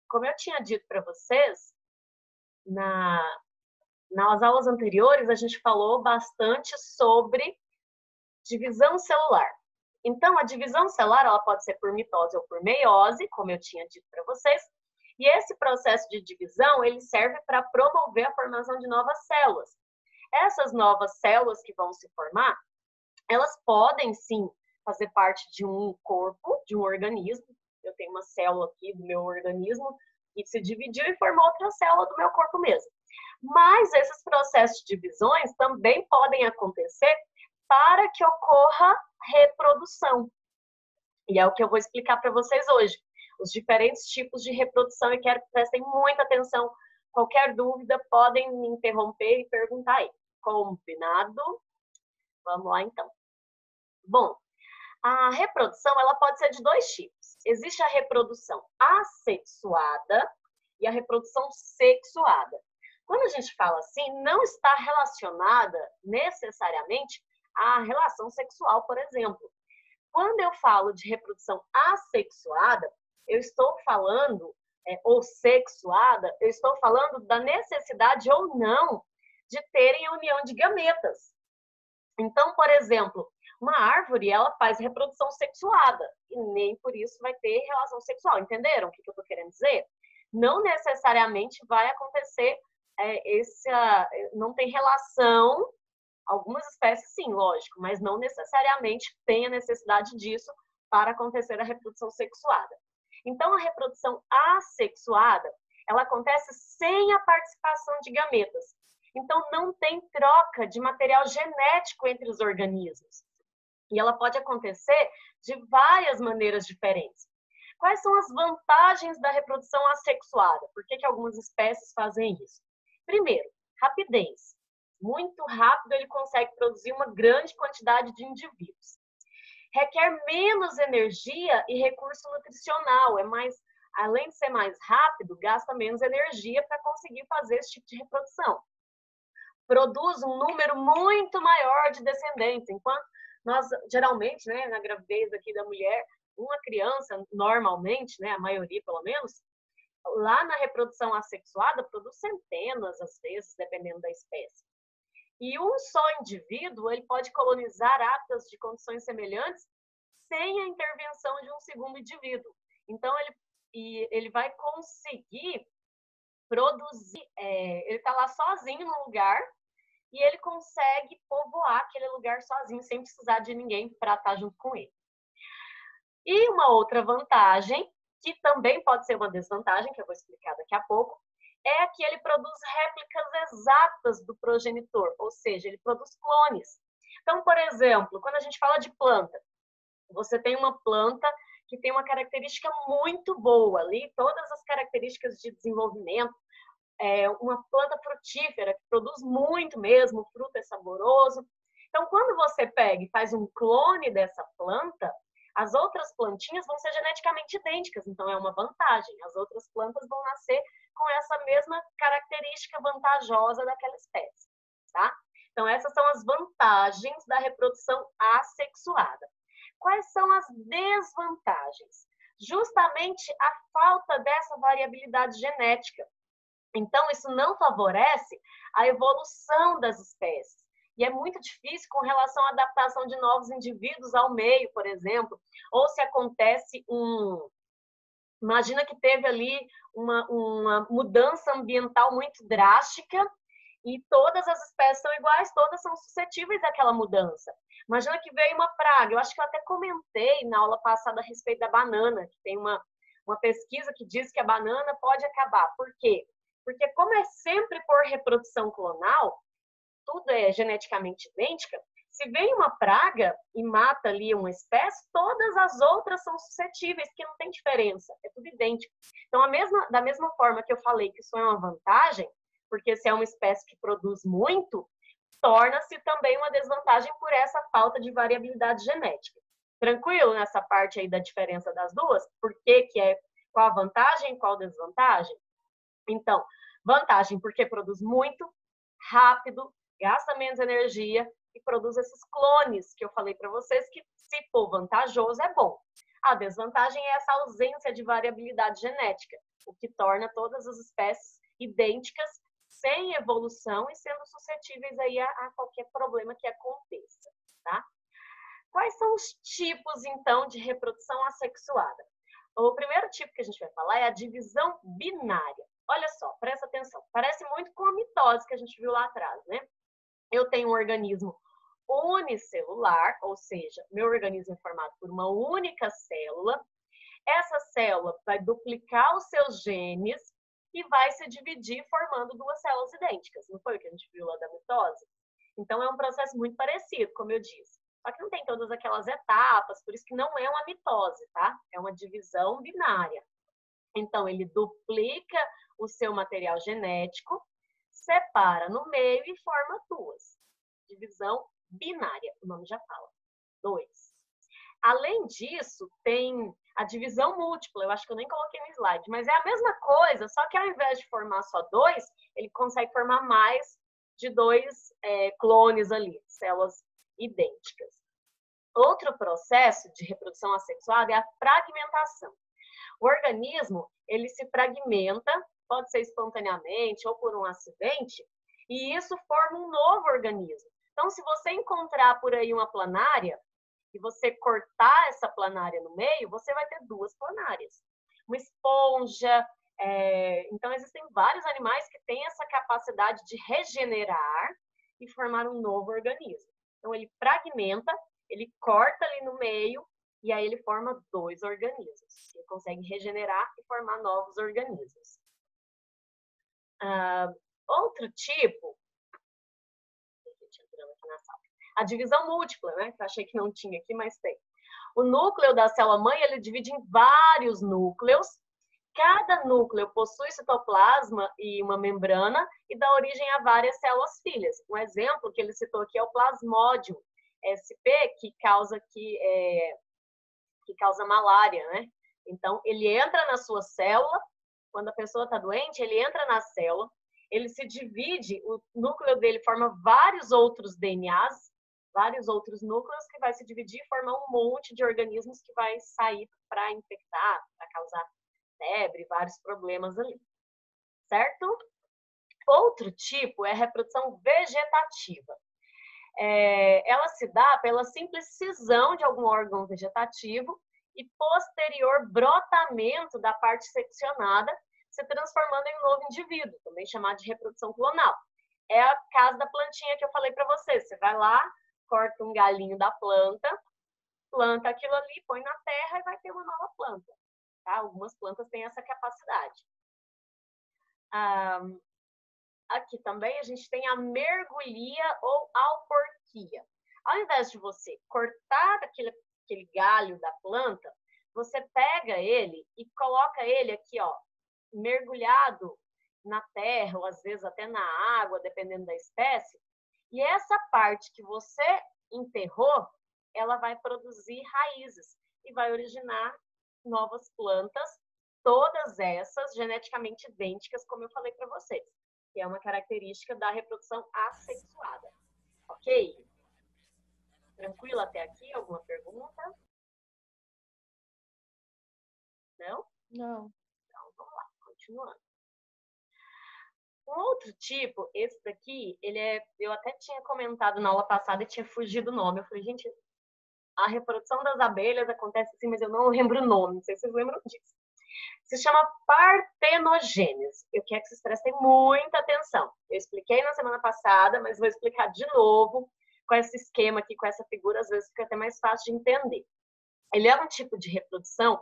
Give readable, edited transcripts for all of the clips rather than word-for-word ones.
Como eu tinha dito para vocês, na, nas aulas anteriores a gente falou bastante sobre divisão celular. Então, a divisão celular ela pode ser por mitose ou por meiose, como eu tinha dito para vocês, e esse processo de divisão ele serve para promover a formação de novas células. Essas novas células que vão se formar, elas podem sim fazer parte de um corpo, de um organismo. Eu tenho uma célula aqui do meu organismo que se dividiu e formou outra célula do meu corpo mesmo. Mas esses processos de divisões também podem acontecer para que ocorra reprodução. E é o que eu vou explicar para vocês hoje. Os diferentes tipos de reprodução e quero que prestem muita atenção. Qualquer dúvida, podem me interromper e perguntar aí. Combinado? Vamos lá, então. Bom, a reprodução ela pode ser de dois tipos. Existe a reprodução assexuada e a reprodução sexuada. Quando a gente fala assim, não está relacionada necessariamente à relação sexual, por exemplo. Quando eu falo de reprodução assexuada, eu estou falando, ou sexuada, eu estou falando da necessidade ou não de terem união de gametas. Então, por exemplo, uma árvore, ela faz reprodução sexuada e nem por isso vai ter relação sexual. Entenderam o que eu estou querendo dizer? Não necessariamente vai acontecer não tem relação. Algumas espécies, sim, lógico, mas não necessariamente tem a necessidade disso para acontecer a reprodução sexuada. Então, a reprodução assexuada, ela acontece sem a participação de gametas. Então, não tem troca de material genético entre os organismos. E ela pode acontecer de várias maneiras diferentes. Quais são as vantagens da reprodução assexuada? Por que algumas espécies fazem isso? Primeiro, rapidez. Muito rápido ele consegue produzir uma grande quantidade de indivíduos. Requer menos energia e recurso nutricional, além de ser mais rápido, gasta menos energia para conseguir fazer esse tipo de reprodução. Produz um número muito maior de descendentes, enquanto nós, geralmente, né, na gravidez aqui da mulher, uma criança, normalmente, né, a maioria pelo menos, lá na reprodução assexuada, produz centenas, às vezes, dependendo da espécie. E um só indivíduo, ele pode colonizar áreas de condições semelhantes sem a intervenção de um segundo indivíduo. Então, ele vai conseguir produzir, ele está lá sozinho no lugar e ele consegue povoar aquele lugar sozinho, sem precisar de ninguém para estar junto com ele. E uma outra vantagem, que também pode ser uma desvantagem, que eu vou explicar daqui a pouco, é que ele produz réplicas exatas do progenitor, ou seja, ele produz clones. Então, por exemplo, quando a gente fala de planta, você tem uma planta que tem uma característica muito boa ali, todas as características de desenvolvimento, uma planta frutífera que produz muito mesmo, o fruto é saboroso. Então, quando você pega e faz um clone dessa planta, as outras plantinhas vão ser geneticamente idênticas, então é uma vantagem. As outras plantas vão nascer com essa mesma característica vantajosa daquela espécie, tá? Então, essas são as vantagens da reprodução assexuada. Quais são as desvantagens? Justamente a falta dessa variabilidade genética. Então, isso não favorece a evolução das espécies. E é muito difícil com relação à adaptação de novos indivíduos ao meio, por exemplo, ou se acontece Imagina que teve ali uma mudança ambiental muito drástica e todas as espécies são iguais, todas são suscetíveis àquela mudança. Imagina que veio uma praga, eu acho que eu até comentei na aula passada a respeito da banana, que tem uma pesquisa que diz que a banana pode acabar. Por quê? Porque como é sempre por reprodução clonal, tudo é geneticamente idêntica, se vem uma praga e mata ali uma espécie, todas as outras são suscetíveis, porque não tem diferença, é tudo idêntico. Então, da mesma forma que eu falei que isso é uma vantagem, porque se é uma espécie que produz muito, torna-se também uma desvantagem por essa falta de variabilidade genética. Tranquilo nessa parte aí da diferença das duas? Por que qual a vantagem e qual a desvantagem? Então, vantagem porque produz muito, rápido, gasta menos energia e produz esses clones que eu falei para vocês que, se for vantajoso, é bom. A desvantagem é essa ausência de variabilidade genética, o que torna todas as espécies idênticas, sem evolução e sendo suscetíveis aí a qualquer problema que aconteça, tá? Quais são os tipos, então, de reprodução assexuada? O primeiro tipo que a gente vai falar é a divisão binária. Olha só, presta atenção. Parece muito com a mitose que a gente viu lá atrás, né? Eu tenho um organismo unicelular, ou seja, meu organismo é formado por uma única célula. Essa célula vai duplicar os seus genes e vai se dividir formando duas células idênticas. Não foi o que a gente viu lá da mitose? Então, é um processo muito parecido, como eu disse. Só que não tem todas aquelas etapas, por isso que não é uma mitose, tá? É uma divisão binária. Então, ele duplica o seu material genético, separa no meio e forma duas. Divisão binária, o nome já fala. 2. Além disso, tem a divisão múltipla. Eu acho que eu nem coloquei no slide, mas é a mesma coisa, só que ao invés de formar só dois, ele consegue formar mais de dois clones ali, células idênticas. Outro processo de reprodução assexuada é a fragmentação. O organismo, ele se fragmenta, pode ser espontaneamente ou por um acidente, e isso forma um novo organismo. Então, se você encontrar por aí uma planária, e você cortar essa planária no meio, você vai ter duas planárias. Uma esponja. Então, existem vários animais que têm essa capacidade de regenerar e formar um novo organismo. Então, ele fragmenta, ele corta ali no meio, e aí ele forma dois organismos. Ele consegue regenerar e formar novos organismos. Outro tipo... entrando aqui na sala. A divisão múltipla, né? Que eu achei que não tinha aqui, mas tem. O núcleo da célula-mãe, ele divide em vários núcleos. Cada núcleo possui citoplasma e uma membrana e dá origem a várias células filhas. Um exemplo que ele citou aqui é o plasmódio SP, que causa malária, né? Então, ele entra na sua célula, quando a pessoa está doente, ele entra na célula, ele se divide, o núcleo dele forma vários outros DNAs, vários outros núcleos que vai se dividir e formar um monte de organismos que vai sair para infectar, para causar febre, vários problemas ali, certo? Outro tipo é a reprodução vegetativa. Ela se dá pela simples cisão de algum órgão vegetativo e posterior brotamento da parte seccionada, se transformando em um novo indivíduo, também chamado de reprodução clonal. É a caso da plantinha que eu falei para vocês. Você vai lá, corta um galinho da planta, planta aquilo ali, põe na terra e vai ter uma nova planta. Tá? Algumas plantas têm essa capacidade. Aqui também a gente tem a mergulhia ou alporquia. Ao invés de você cortar aquele galho da planta, você pega ele e coloca ele aqui, ó, mergulhado na terra, ou às vezes até na água, dependendo da espécie. E essa parte que você enterrou, ela vai produzir raízes e vai originar novas plantas, todas essas geneticamente idênticas, como eu falei para vocês, que é uma característica da reprodução assexuada. Ok? Tranquilo até aqui? Alguma pergunta? Não? Não. Então, vamos lá, continuando. Um outro tipo, esse daqui, eu até tinha comentado na aula passada e tinha fugido o nome. Eu falei, gente, a reprodução das abelhas acontece assim, mas eu não lembro o nome, não sei se vocês lembram disso. Se chama partenogênese. Eu quero que vocês prestem muita atenção. Eu expliquei na semana passada, mas vou explicar de novo com esse esquema aqui, com essa figura, às vezes fica até mais fácil de entender. Ele é um tipo de reprodução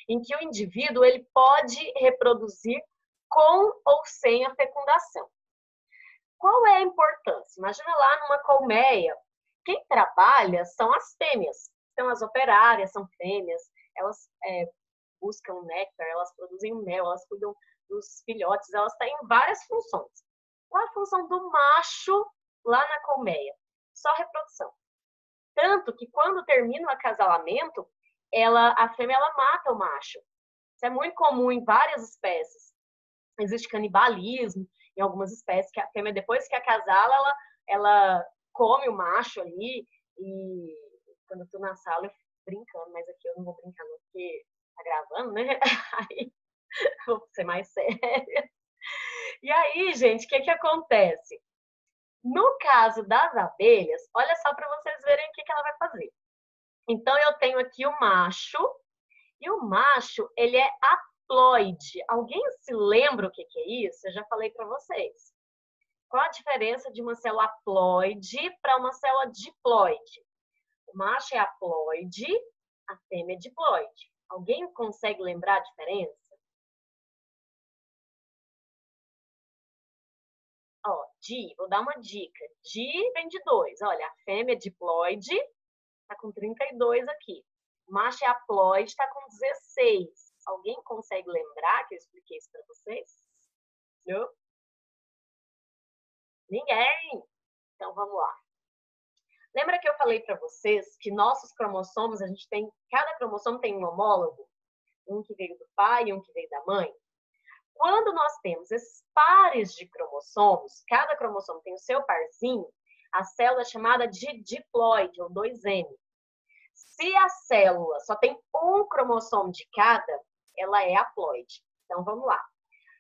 em que o indivíduo ele pode reproduzir com ou sem a fecundação. Qual é a importância? Imagina lá numa colmeia, quem trabalha são as fêmeas. Então, as operárias são fêmeas, elas buscam néctar, elas produzem mel, elas cuidam dos filhotes, elas têm várias funções. Qual a função do macho lá na colmeia? Só reprodução. Tanto que quando termina o acasalamento, a fêmea ela mata o macho. Isso é muito comum em várias espécies. Existe canibalismo em algumas espécies, que a fêmea, depois que acasala, ela come o macho ali, e quando eu estou na sala, eu brincando, mas aqui eu não vou brincar não, porque tá gravando, né? Aí vou ser mais séria. E aí, gente, o que que acontece? No caso das abelhas, olha só para vocês verem o que que ela vai fazer. Então, eu tenho aqui o macho, e o macho, ele é haploide. Alguém se lembra o que que é isso? Eu já falei para vocês. Qual a diferença de uma célula haploide para uma célula diploide? O macho é haploide, a fêmea é diploide. Alguém consegue lembrar a diferença? Ó, vou dar uma dica. Vem de 2. Olha, a fêmea é diploide, tá com 32 aqui. O macho é haploide, tá com 16. Alguém consegue lembrar que eu expliquei isso para vocês? Não? Ninguém? Então vamos lá. Lembra que eu falei para vocês que nossos cromossomos, cada cromossomo tem um homólogo? Um que veio do pai e um que veio da mãe? Quando nós temos esses pares de cromossomos, cada cromossomo tem o seu parzinho, a célula é chamada de diploide, ou 2N. Se a célula só tem um cromossomo de cada, ela é haploide. Então, vamos lá.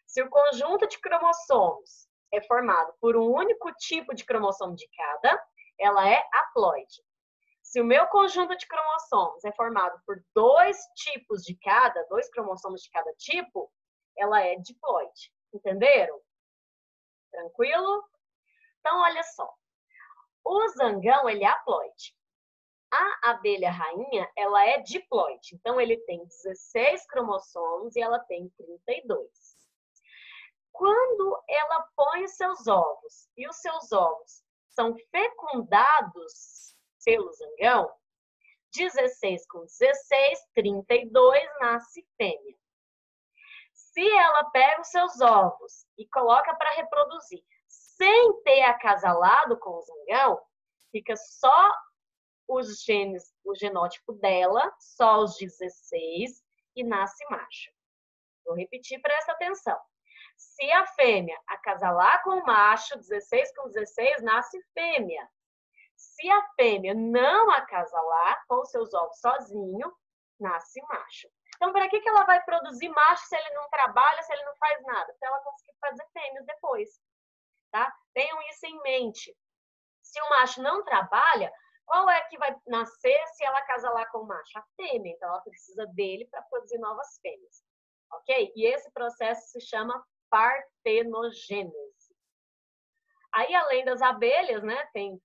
Se o conjunto de cromossomos é formado por um único tipo de cromossomo de cada, ela é haploide. Se o meu conjunto de cromossomos é formado por 2 tipos de cada, 2 cromossomos de cada tipo, ela é diploide. Entenderam? Tranquilo? Então, olha só. O zangão, ele é haploide. A abelha rainha, ela é diploide. Então, ele tem 16 cromossomos e ela tem 32. Quando ela põe os seus ovos e os seus ovos são fecundados pelo zangão, 16 com 16, 32, nasce fêmea. Se ela pega os seus ovos e coloca para reproduzir sem ter acasalado com o zangão, fica só os genes, o genótipo dela, só os 16, e nasce macho. Vou repetir, presta atenção. Se a fêmea acasalar com o macho, 16 com 16, nasce fêmea. Se a fêmea não acasalar com os seus ovos sozinho, nasce macho. Então, para que ela vai produzir macho se ele não trabalha, se ele não faz nada? Para ela conseguir fazer fêmeas depois, tá? Tenham isso em mente. Se o macho não trabalha, qual é que vai nascer se ela acasalar com o macho? A fêmea. Então, ela precisa dele para produzir novas fêmeas, ok? E esse processo se chama partenogênese. Aí, além das abelhas, né, tem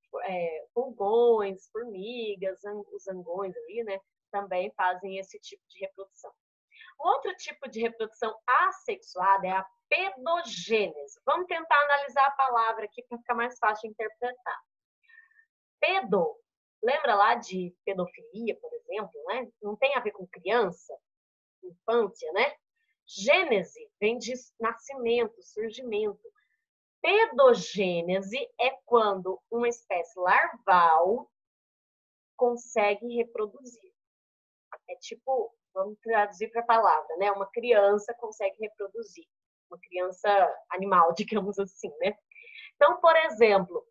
pulgões, formigas, os zangões ali, né, também fazem esse tipo de reprodução. O outro tipo de reprodução assexuada é a pedogênese. Vamos tentar analisar a palavra aqui para ficar mais fácil de interpretar. Pedo, lembra lá de pedofilia, por exemplo, né? Não tem a ver com criança, infância, né? Gênese vem de nascimento, surgimento. Pedogênese é quando uma espécie larval consegue reproduzir. É tipo, vamos traduzir para a palavra, né? Uma criança consegue reproduzir. Uma criança animal, digamos assim, né? Então, por exemplo,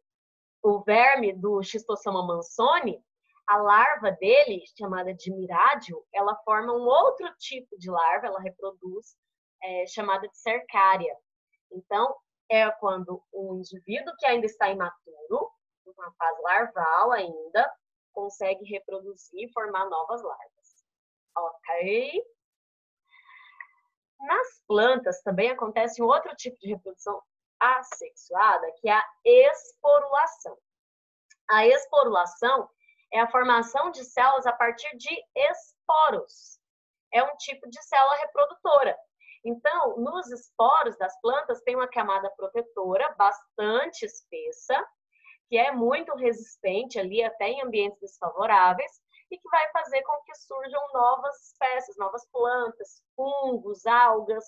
o verme do Schistosoma mansoni, a larva dele, chamada de mirádio, ela forma um outro tipo de larva, ela reproduz, chamada de cercária. Então, é quando um indivíduo que ainda está imaturo, uma fase larval ainda, consegue reproduzir e formar novas larvas. Ok? Nas plantas também acontece um outro tipo de reprodução assexuada, que é a esporulação. A esporulação é a formação de células a partir de esporos. É um tipo de célula reprodutora. Então, nos esporos das plantas tem uma camada protetora bastante espessa, que é muito resistente ali até em ambientes desfavoráveis, e que vai fazer com que surjam novas espécies, novas plantas, fungos, algas.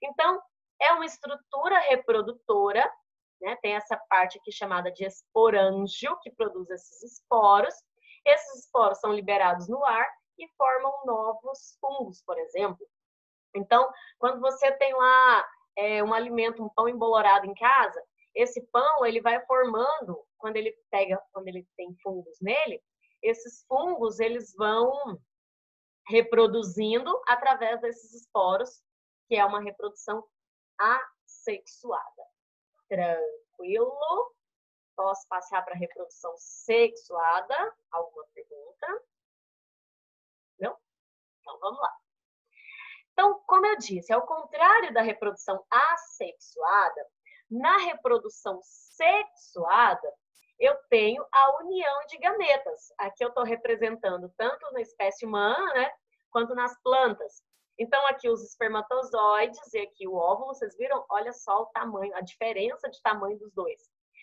Então, é uma estrutura reprodutora, né? Tem essa parte aqui chamada de esporângio, que produz esses esporos. Esses esporos são liberados no ar e formam novos fungos, por exemplo. Então, quando você tem lá um alimento, um pão embolorado em casa, esse pão ele vai formando, quando ele tem fungos nele, esses fungos, eles vão reproduzindo através desses esporos, que é uma reprodução assexuada. Tranquilo? Posso passar para a reprodução sexuada? Alguma pergunta? Não? Então, vamos lá. Então, como eu disse, ao contrário da reprodução assexuada, na reprodução sexuada, eu tenho a união de gametas. Aqui eu estou representando tanto na espécie humana, né, quanto nas plantas. Então, aqui os espermatozoides e aqui o óvulo, vocês viram? Olha só o tamanho, a diferença de tamanho dos dois.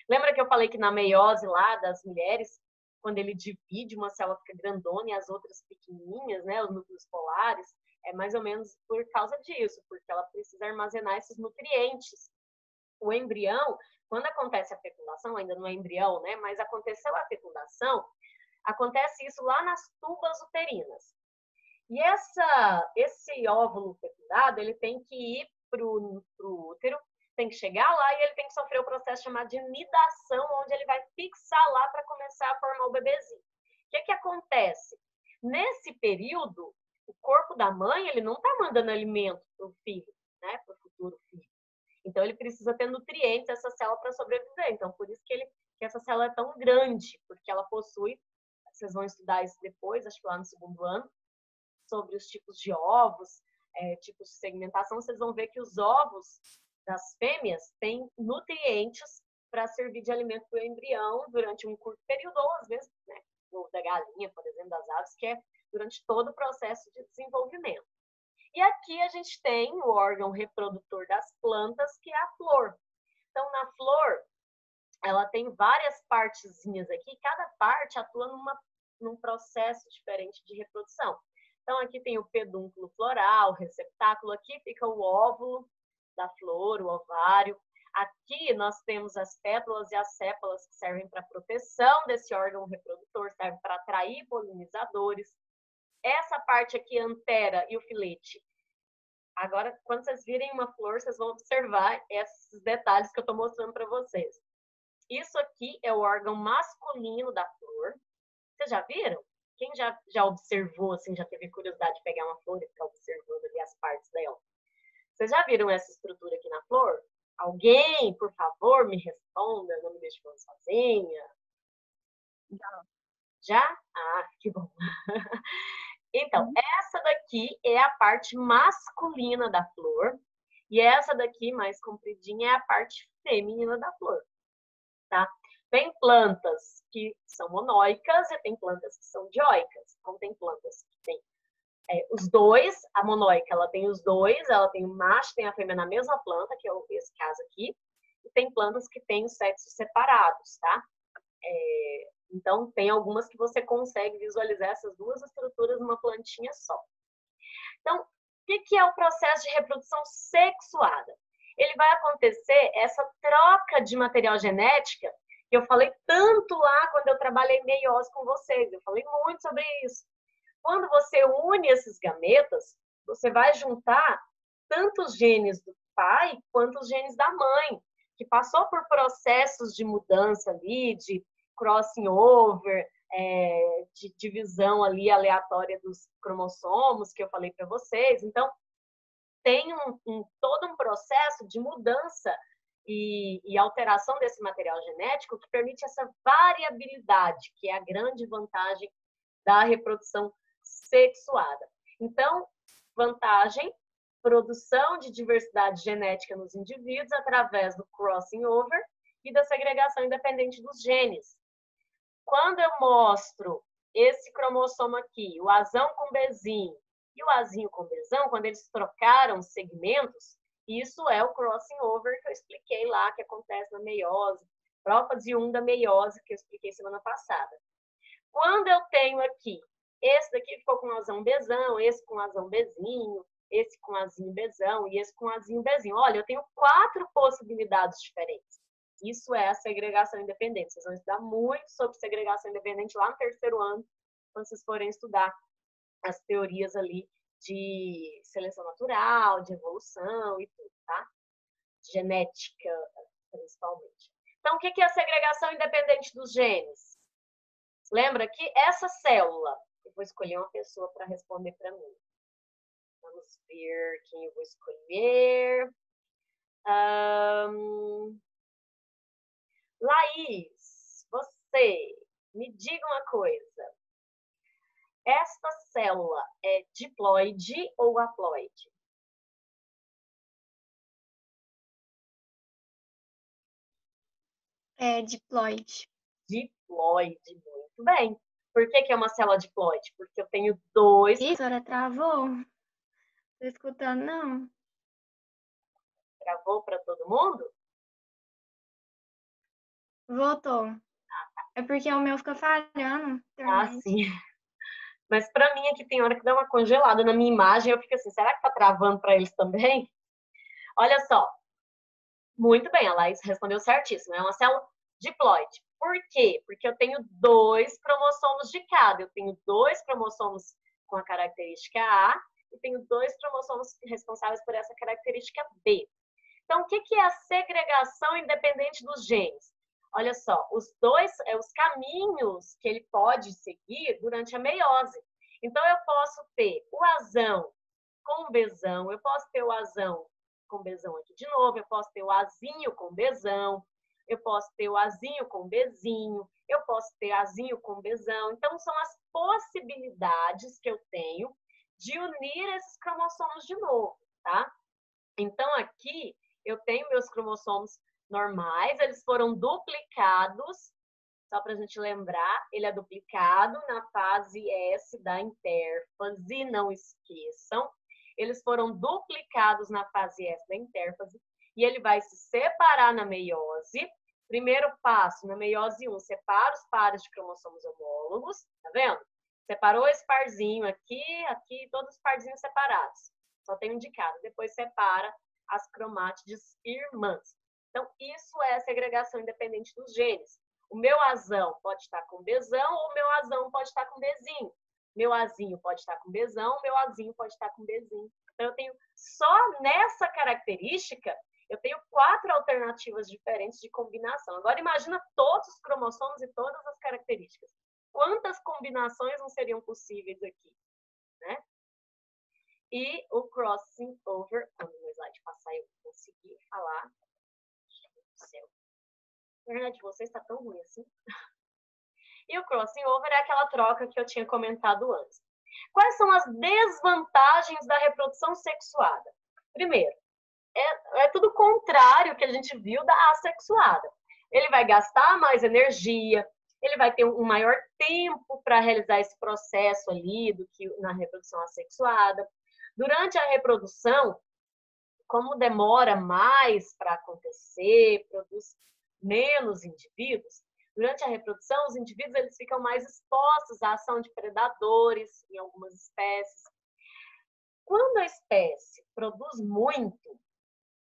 Lembra que eu falei que na meiose lá das mulheres, quando ele divide, uma célula fica grandona e as outras pequenininhas, né, os núcleos polares, é mais ou menos por causa disso, porque ela precisa armazenar esses nutrientes. O embrião, quando acontece a fecundação, ainda não é embrião, né, mas aconteceu a fecundação, acontece isso lá nas tubas uterinas. E esse óvulo fecundado, ele tem que ir para o útero, tem que chegar lá e ele tem que sofrer o processo chamado de nidação, onde ele vai fixar lá para começar a formar o bebezinho. O que acontece? Nesse período, o corpo da mãe, ele não está mandando alimento para o filho, né, para o futuro filho. Então, ele precisa ter nutrientes, essa célula, para sobreviver. Então, por isso que essa célula é tão grande, porque ela possui, vocês vão estudar isso depois, acho que lá no segundo ano, sobre os tipos de ovos, tipos de segmentação, vocês vão ver que os ovos das fêmeas têm nutrientes para servir de alimento para o embrião durante um curto período, ou às vezes, né, o da galinha, por exemplo, das aves, que é durante todo o processo de desenvolvimento. E aqui a gente tem o órgão reprodutor das plantas, que é a flor. Então, na flor, ela tem várias partezinhas aqui, cada parte atua num processo diferente de reprodução. Então, aqui tem o pedúnculo floral, o receptáculo, aqui fica o óvulo da flor, o ovário. Aqui nós temos as pétalas e as sépalas que servem para proteção desse órgão reprodutor, servem para atrair polinizadores. Essa parte aqui, antera e o filete. Agora, quando vocês virem uma flor, vocês vão observar esses detalhes que eu estou mostrando para vocês. Isso aqui é o órgão masculino da flor. Vocês já viram? Quem já observou, assim, já teve curiosidade de pegar uma flor e ficar observando ali as partes dela? Vocês já viram essa estrutura aqui na flor? Alguém, por favor, me responda, não me deixe falando sozinha. Já? Ah, que bom. Então, essa daqui é a parte masculina da flor e essa daqui, mais compridinha, é a parte feminina da flor, tá? Tem plantas que são monóicas e tem plantas que são dioicas. Então, tem plantas que tem os dois, a monóica, ela tem os dois, ela tem o macho, tem a fêmea na mesma planta, que é esse caso aqui, e tem plantas que têm os sexos separados, tá? Então, tem algumas que você consegue visualizar essas duas estruturas numa plantinha só. Então, o que é o processo de reprodução sexuada? Ele vai acontecer essa troca de material genética, que eu falei tanto lá quando eu trabalhei em meiose com vocês, eu falei muito sobre isso. Quando você une esses gametas, você vai juntar tanto os genes do pai quanto os genes da mãe, que passou por processos de mudança ali, de crossing over, de divisão ali aleatória dos cromossomos, que eu falei para vocês. Então, tem todo um processo de mudança e alteração desse material genético que permite essa variabilidade, que é a grande vantagem da reprodução sexuada. Então, vantagem, produção de diversidade genética nos indivíduos através do crossing over e da segregação independente dos genes. Quando eu mostro esse cromossomo aqui, o Azão com Bzinho e o Azinho com Bzão, quando eles trocaram segmentos, isso é o crossing over que eu expliquei lá, que acontece na meiose, prófase 1 da meiose, que eu expliquei semana passada. Quando eu tenho aqui, esse daqui ficou com Azão Bzão, esse com Azão Bzinho, esse com Azinho Bzão e esse com Azinho Bzinho. Olha, eu tenho 4 possibilidades diferentes. Isso é a segregação independente. Vocês vão estudar muito sobre segregação independente lá no 3º ano, quando vocês forem estudar as teorias ali de seleção natural, de evolução e tudo, tá? Genética, principalmente. Então, o que é a segregação independente dos genes? Lembra que essa célula, eu vou escolher uma pessoa para responder para mim. Vamos ver quem eu vou escolher. Laís, você, me diga uma coisa. Esta célula é diploide ou haploide? É diploide. Diploide, muito bem. Por que que é uma célula diploide? Porque eu tenho dois... Ih, a senhora travou? Tô escutando, não. Travou para todo mundo? Voltou. É porque o meu fica falhando, Ah, internet. sim. Mas para mim aqui tem hora que dá uma congelada na minha imagem, eu fico assim, será que tá travando para eles também? Olha só. Muito bem, a Laís respondeu certíssimo. É uma célula diploide. Por quê? Porque eu tenho dois cromossomos de cada. Eu tenho dois cromossomos com a característica A e tenho dois cromossomos responsáveis por essa característica B. Então, o que é a segregação independente dos genes? Olha só, os caminhos que ele pode seguir durante a meiose. Então, eu posso ter o azão com Bzão, eu posso ter o azão com Bzão aqui de novo, eu posso ter o azinho com Bzão, eu posso ter o azinho com Bzinho, eu posso ter azinho com Bzão. Então, são as possibilidades que eu tenho de unir esses cromossomos de novo, tá? Então, aqui eu tenho meus cromossomos normais, eles foram duplicados, só para a gente lembrar, ele é duplicado na fase S da intérfase, não esqueçam. Eles foram duplicados na fase S da intérfase e ele vai se separar na meiose. Primeiro passo, na meiose 1, separa os pares de cromossomos homólogos, tá vendo? Separou esse parzinho aqui, aqui, todos os parzinhos separados. Só tem indicado. Depois separa as cromátides irmãs. Então, isso é segregação independente dos genes. O meu azão pode estar com Bzão ou o meu azão pode estar com Bzinho. Meu azinho pode estar com Bzão, meu azinho pode estar com Bzinho. Então, eu tenho só nessa característica, eu tenho 4 alternativas diferentes de combinação. Agora, imagina todos os cromossomos e todas as características. Quantas combinações não seriam possíveis aqui, né? E o crossing over, quando o meu slide passar eu conseguir falar. Gente do céu. A internet de vocês está tão ruim assim. E o crossing over é aquela troca que eu tinha comentado antes. Quais são as desvantagens da reprodução sexuada? Primeiro, é tudo contrário que a gente viu da assexuada. Ele vai gastar mais energia, ele vai ter um maior tempo para realizar esse processo ali do que na reprodução assexuada. Durante a reprodução, como demora mais para acontecer, produz menos indivíduos, durante a reprodução, os indivíduos eles ficam mais expostos à ação de predadores em algumas espécies. Quando a espécie produz muito,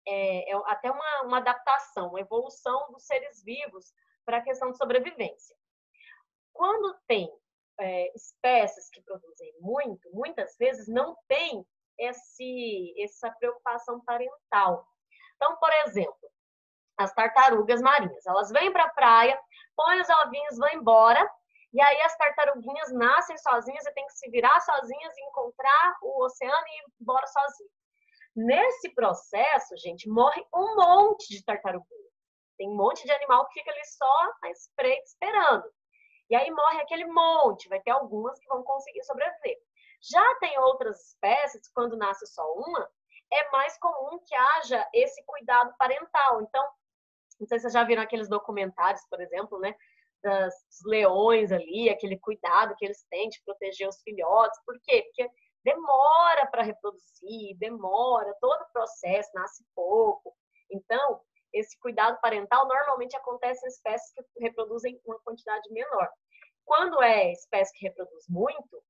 é até uma adaptação, uma evolução dos seres vivos para a questão de sobrevivência. Quando tem espécies que produzem muito, muitas vezes não tem essa preocupação parental. Então, por exemplo, as tartarugas marinhas, elas vêm para a praia, põem os ovinhos, vão embora, e aí as tartaruguinhas nascem sozinhas e têm que se virar sozinhas e encontrar o oceano e ir embora sozinhas. Nesse processo, gente, morre um monte de tartaruguinha. Tem um monte de animal que fica ali só na espreita esperando. E aí morre aquele monte, vai ter algumas que vão conseguir sobreviver. Já tem outras espécies, quando nasce só uma, é mais comum que haja esse cuidado parental. Então, não sei se vocês já viram aqueles documentários, por exemplo, né, dos leões ali, aquele cuidado que eles têm de proteger os filhotes. Por quê? Porque demora para reproduzir, demora, todo o processo, nasce pouco. Então, esse cuidado parental normalmente acontece em espécies que reproduzem uma quantidade menor. Quando é espécie que reproduz muito,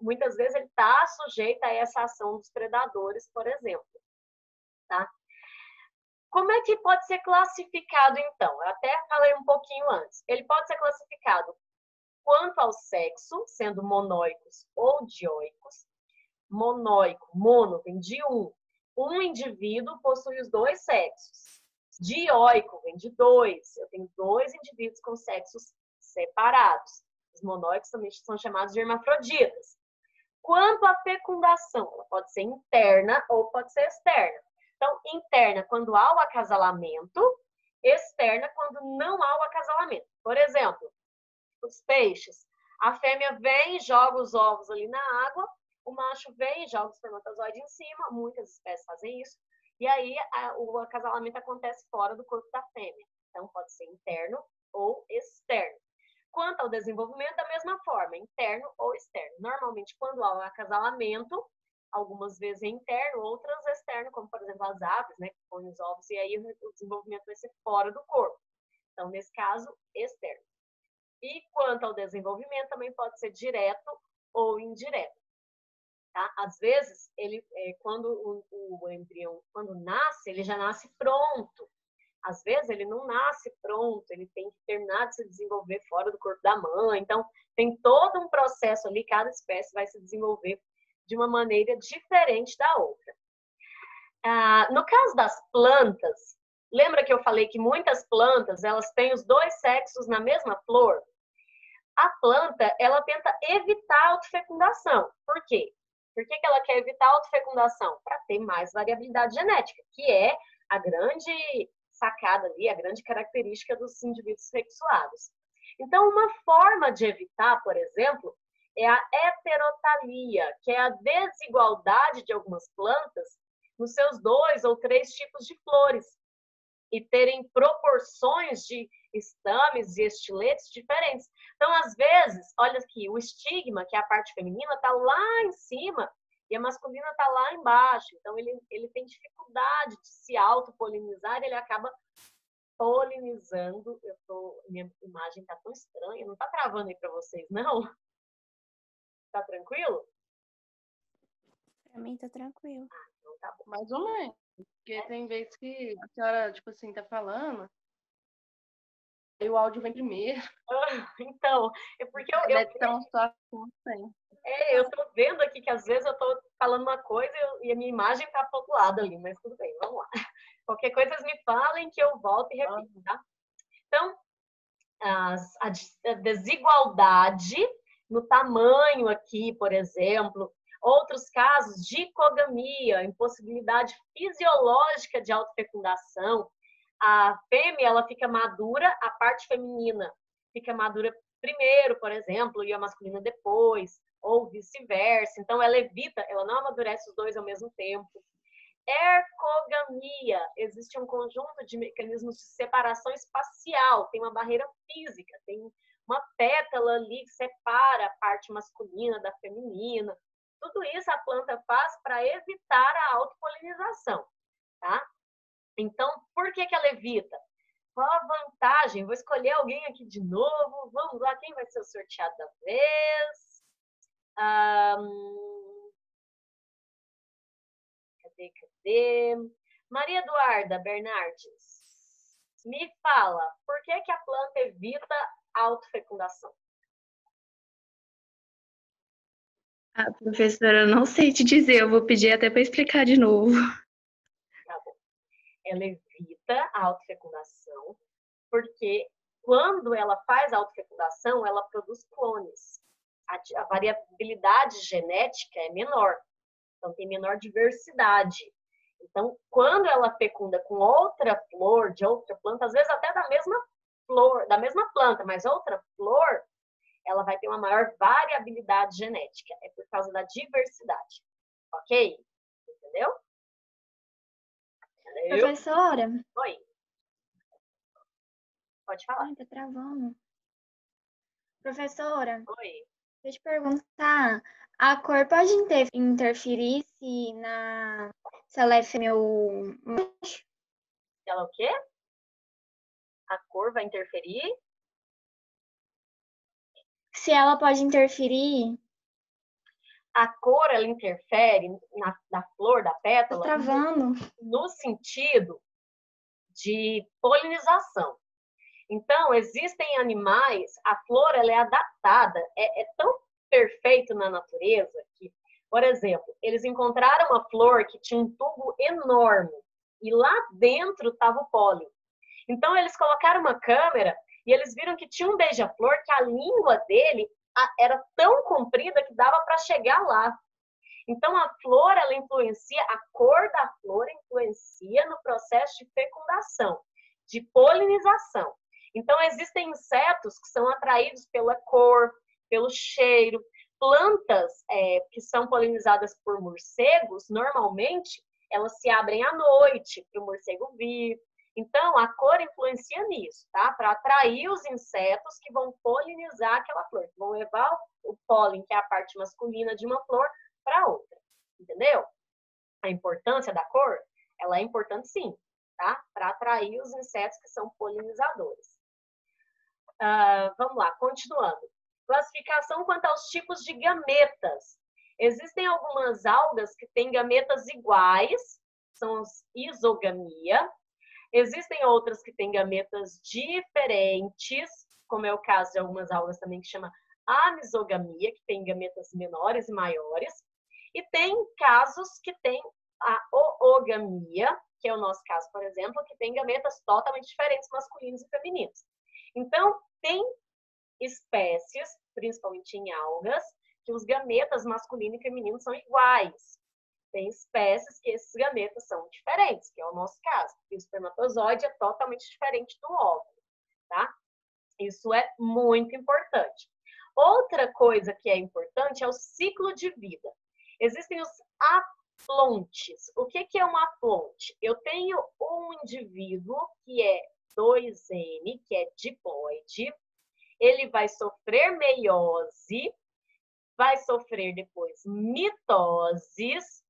muitas vezes ele está sujeito a essa ação dos predadores, por exemplo. Tá? Como é que pode ser classificado, então? Eu até falei um pouquinho antes. Ele pode ser classificado quanto ao sexo, sendo monóicos ou dioicos. Monóico, mono, vem de um. Um indivíduo possui os dois sexos. Dioico vem de dois. Eu tenho dois indivíduos com sexos separados. Esses monóicos também são chamados de hermafroditas. Quanto à fecundação, ela pode ser interna ou pode ser externa. Então, interna quando há o acasalamento, externa quando não há o acasalamento. Por exemplo, os peixes. A fêmea vem e joga os ovos ali na água, o macho vem e joga os espermatozoides em cima, muitas espécies fazem isso, e aí o acasalamento acontece fora do corpo da fêmea. Então, pode ser interno ou externo. Quanto ao desenvolvimento, da mesma forma, interno ou externo. Normalmente, quando há um acasalamento, algumas vezes é interno, outras externo, como, por exemplo, as aves, né, que põem os ovos, e aí o desenvolvimento vai ser fora do corpo. Então, nesse caso, externo. E quanto ao desenvolvimento, também pode ser direto ou indireto. Tá? Às vezes, quando o embrião quando nasce, ele já nasce pronto. Às vezes, ele não nasce pronto, ele tem que terminar de se desenvolver fora do corpo da mãe. Então, tem todo um processo ali, cada espécie vai se desenvolver de uma maneira diferente da outra. No caso das plantas, lembra que eu falei que muitas plantas, elas têm os dois sexos na mesma flor? A planta, ela tenta evitar a autofecundação. Por quê? Por que ela quer evitar a autofecundação? Para ter mais variabilidade genética, que é a grande sacada ali, a grande característica dos indivíduos sexuados. Então, uma forma de evitar, por exemplo, é a heterotalia, que é a desigualdade de algumas plantas nos seus 2 ou 3 tipos de flores e terem proporções de estames e estiletes diferentes. Então, às vezes, olha aqui, o estigma, que é a parte feminina, está lá em cima e a masculina está lá embaixo. Então, ele tem dificuldade de se autopolinizar e ele acaba polinizando. Minha imagem está tão estranha, não está travando aí para vocês, não? Tá tranquilo? Pra mim tá tranquilo. Então tá bom. Mais ou menos. Porque tem vezes que a senhora, tipo assim, tá falando, aí o áudio vem primeiro. Então, é porque Deve estar uma situação assim. eu tô vendo aqui que às vezes eu tô falando uma coisa e a minha imagem tá pro outro lado ali, mas tudo bem, vamos lá. Qualquer coisa me falem que eu volto e repito, tá? Então, a desigualdade no tamanho aqui, por exemplo, outros casos de hipogamia, impossibilidade fisiológica de autofecundação. A fêmea, ela fica madura, a parte feminina fica madura primeiro, por exemplo, e a masculina depois, ou vice-versa. Então, ela não amadurece os dois ao mesmo tempo. Ercogamia, existe um conjunto de mecanismos de separação espacial, tem uma barreira física, tem uma pétala ali que separa a parte masculina da feminina. Tudo isso a planta faz para evitar a autopolinização, tá? Então, por que ela evita? Qual a vantagem? Vou escolher alguém aqui de novo. Vamos lá, quem vai ser o sorteado da vez? Cadê? Maria Eduarda Bernardes, me fala, por que a planta evita a autofecundação? Professora, eu não sei te dizer, eu vou pedir até para explicar de novo. Tá bom. Ela evita a autofecundação porque quando ela faz a autofecundação, ela produz clones. A variabilidade genética é menor, então tem menor diversidade. Então, quando ela fecunda com outra flor, de outra planta, às vezes até da mesma flor, da mesma planta, mas outra flor, ela vai ter uma maior variabilidade genética. É por causa da diversidade. Ok? Entendeu? Professora? Oi. Pode falar. Ai, tá travando. Professora? Oi. Deixa eu te perguntar. A cor pode interferir se ela é fêmea ou macho? Ela o quê? A cor vai interferir? Se ela pode interferir. A cor, ela interfere na flor, da pétala, Tá travando. no sentido de polinização. Então, existem animais, a flor ela é adaptada, é tão perfeito na natureza que, por exemplo, eles encontraram uma flor que tinha um tubo enorme e lá dentro estava o pólen. Então, eles colocaram uma câmera E eles viram que tinha um beija-flor que a língua dele era tão comprida que dava para chegar lá. Então, a flor, ela influencia, a cor da flor influencia no processo de fecundação, de polinização. Então, existem insetos que são atraídos pela cor, pelo cheiro. Plantas que são polinizadas por morcegos, normalmente, elas se abrem à noite para o morcego vir. Então, a cor influencia nisso, tá? Para atrair os insetos que vão polinizar aquela flor, que vão levar o pólen, que é a parte masculina de uma flor, para outra. Entendeu? A importância da cor, ela é importante sim, tá? Para atrair os insetos que são polinizadores. Vamos lá, continuando. Classificação quanto aos tipos de gametas. Existem algumas algas que têm gametas iguais, são as isogamia. Existem outras que têm gametas diferentes, como é o caso de algumas algas também que chama anisogamia, que tem gametas menores e maiores. E tem casos que tem a oogamia, que é o nosso caso, por exemplo, que tem gametas totalmente diferentes, masculinos e femininos. Então, tem espécies, principalmente em algas, que os gametas masculino e feminino são iguais. Tem espécies que esses gametas são diferentes, que é o nosso caso. E o espermatozoide é totalmente diferente do óvulo, tá? Isso é muito importante. Outra coisa que é importante é o ciclo de vida. Existem os aplontes. O que é um aplonte? Eu tenho um indivíduo que é 2N, que é diploide. Ele vai sofrer meiose, vai sofrer depois mitoses.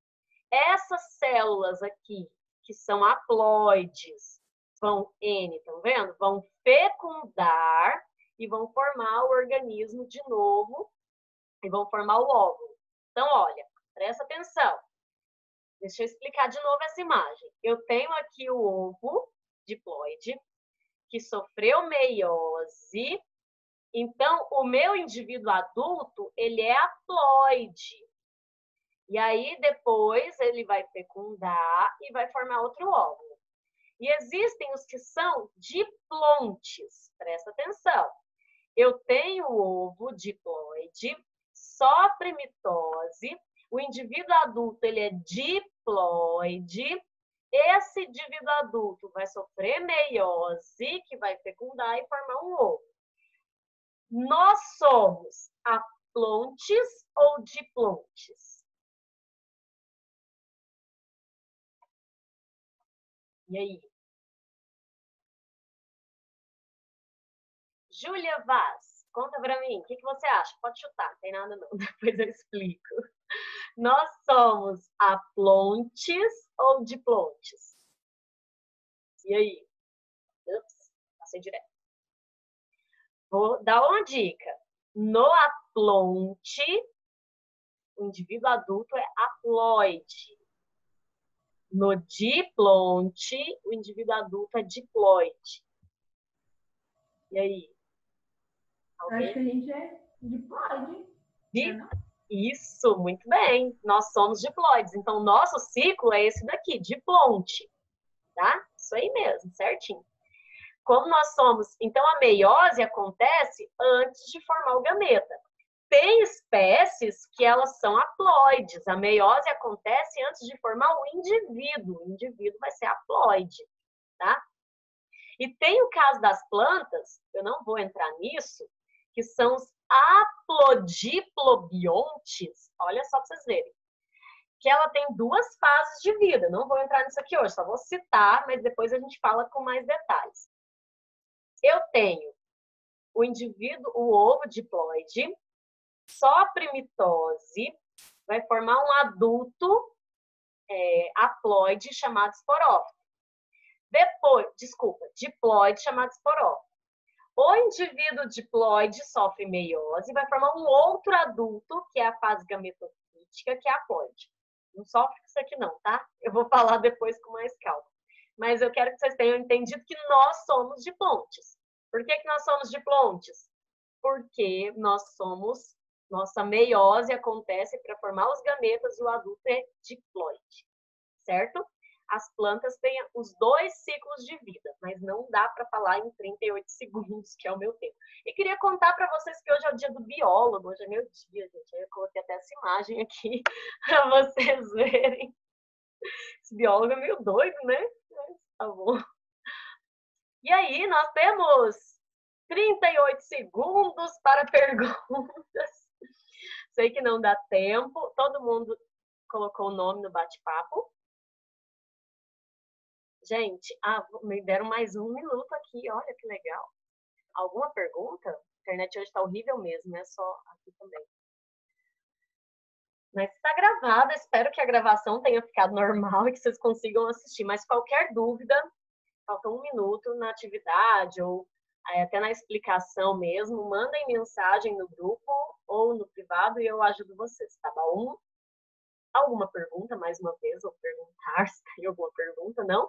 Essas células aqui, que são haploides, vão N, estão vendo? Vão fecundar e vão formar o organismo de novo e vão formar o óvulo. Então, olha, presta atenção. Deixa eu explicar de novo essa imagem. Eu tenho aqui o ovo diploide, que sofreu meiose. Então, o meu indivíduo adulto, ele é haploide. E aí, depois, ele vai fecundar e vai formar outro óvulo. E existem os que são diplontes. Presta atenção. Eu tenho o ovo diploide, sofre mitose, o indivíduo adulto, ele é diploide. Esse indivíduo adulto vai sofrer meiose, que vai fecundar e formar um ovo. Nós somos aplontes ou diplontes? E aí? Júlia Vaz, conta pra mim, o que você acha? Pode chutar, não tem nada não, depois eu explico. Nós somos aplontes ou diplontes? E aí? Ups, passei direto. Vou dar uma dica. No aplonte, o indivíduo adulto é haploide. No diplonte, o indivíduo adulto é diploide. E aí? Alguém? Acho que a gente é diploide. Isso, muito bem. Nós somos diploides. Então, o nosso ciclo é esse daqui, diplonte. Tá? Isso aí mesmo, certinho. Como nós somos... Então, a meiose acontece antes de formar o gameta. Tem espécies que elas são haploides. A meiose acontece antes de formar o indivíduo. O indivíduo vai ser haploide, tá? E tem o caso das plantas, eu não vou entrar nisso, que são os aplodiplobiontes. Olha só para vocês verem. Que ela tem duas fases de vida. Não vou entrar nisso aqui hoje, só vou citar, mas depois a gente fala com mais detalhes. Eu tenho o indivíduo, o ovo diploide, sofre mitose, vai formar um adulto haploide chamado esporófito. Depois, diploide chamado esporófito. O indivíduo diploide sofre meiose e vai formar um outro adulto, que é a fase gametofítica, que é haploide. Não sofre com isso aqui não, tá? Eu vou falar depois com mais calma. Mas eu quero que vocês tenham entendido que nós somos diplontes. Por que nós somos diplontes? Porque nossa meiose acontece para formar os gametas e o adulto é diploide, certo? as plantas têm os 2 ciclos de vida, mas não dá para falar em 38 segundos, que é o meu tempo. E queria contar para vocês que hoje é o dia do biólogo, hoje é meu dia, gente. Eu coloquei até essa imagem aqui para vocês verem. Esse biólogo é meio doido, né? Tá bom. E aí, nós temos 38 segundos para perguntas. Sei que não dá tempo. Todo mundo colocou o nome no bate-papo. Gente, me deram mais 1 minuto aqui. Olha que legal. Alguma pergunta? A internet hoje está horrível mesmo, é só aqui também. Mas está gravada. Espero que a gravação tenha ficado normal e que vocês consigam assistir. Mas qualquer dúvida, falta 1 minuto na atividade ou até na explicação mesmo, mandem mensagem no grupo ou no privado e eu ajudo vocês, tá bom? Alguma pergunta, mais uma vez, ou perguntar se tem alguma pergunta, não?